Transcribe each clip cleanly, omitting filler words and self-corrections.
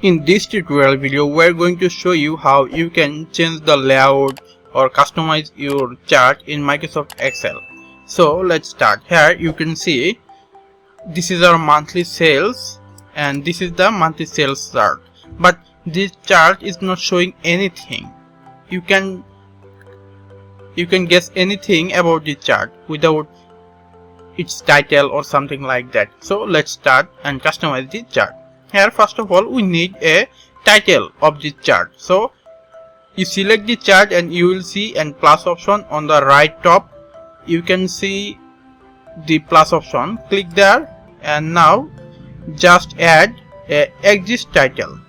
In this tutorial video, we are going to show you how you can change the layout or customize your chart in Microsoft Excel. So let's start. Here you can see this is our monthly sales and this is the monthly sales chart. But this chart is not showing anything. You can guess anything about the chart without its title or something like that. So let's start and customize the chart. Here first of all we need a title of the chart. So you select the chart and you will see an plus option on the right top. You can see the plus option. Click there and now just add a exist title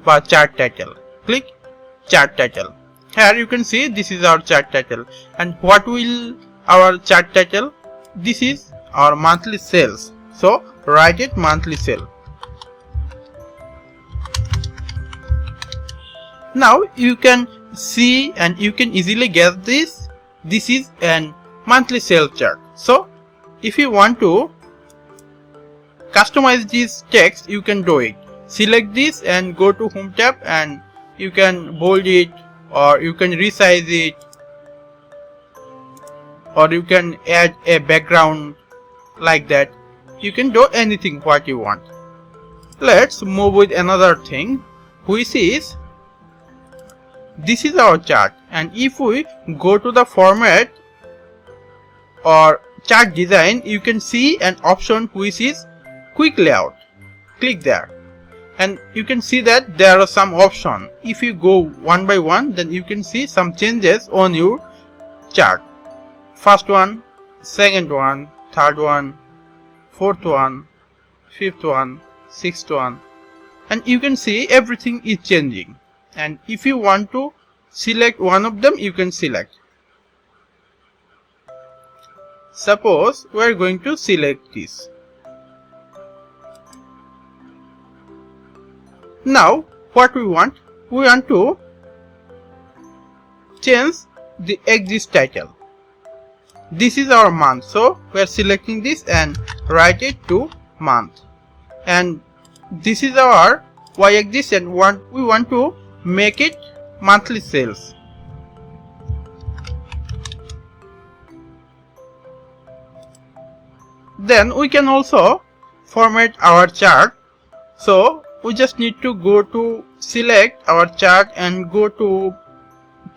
for chart title. Click chart title. Here you can see this is our chart title. And what will our chart title? This is our monthly sales. So write it monthly sale. Now you can see and you can easily guess this. This is an monthly sales chart. So if you want to customize this text, you can do it. Select this and go to Home tab and you can bold it or you can resize it or you can add a background like that. You can do anything what you want. Let's move with another thing, which is this is our chart, and if we go to the format or chart design, you can see an option which is quick layout. Click there and you can see that there are some options. If you go one by one, then you can see some changes on your chart. First one, second one, third one, fourth one, fifth one, sixth one, and you can see everything is changing. And if you want to select one of them, you can select. Suppose we are going to select this. Now what we want to change the exist title. This is our month, so we are selecting this and write it to month. And this is our y-axis and we want to make it monthly sales. Then we can also format our chart. So we just need to go to select our chart and go to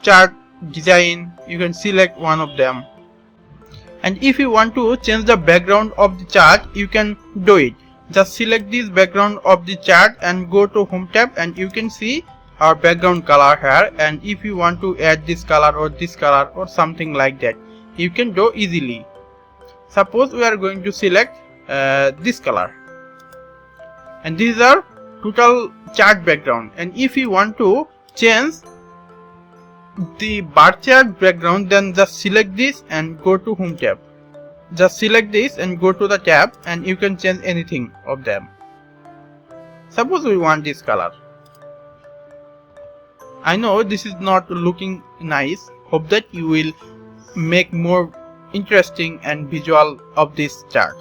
chart design. You can select one of them. And if you want to change the background of the chart, you can do it. Just select this background of the chart and go to Home tab and you can see our background color here. And if you want to add this color or something like that, you can do easily. Suppose we are going to select this color, and these are total chart background. And if you want to change the bar chart background, then just select this and go to Home tab. Just select this and go to the tab and you can change anything of them. Suppose we want this color. I know this is not looking nice. Hope that you will make more interesting and visual of this chart.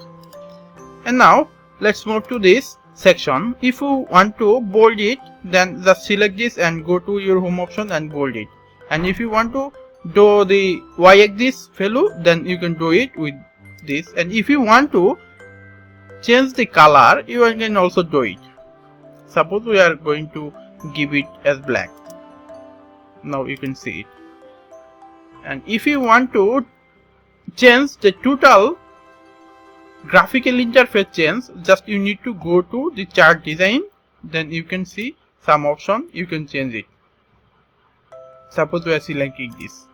And now let's move to this section. If you want to bold it, then just select this and go to your home option and bold it. And if you want to do the y-axis value, then you can do it with this. And if you want to change the color, you can also do it. Suppose we are going to give it as black. Now you can see it. And if you want to change the total graphical interface change, just you need to go to the chart design. Then you can see some option, you can change it. Suppose we are selecting this.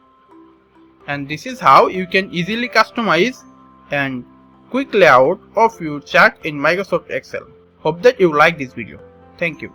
And this is how you can easily customize and quick layout of your chart in Microsoft Excel. Hope that you like this video. Thank you.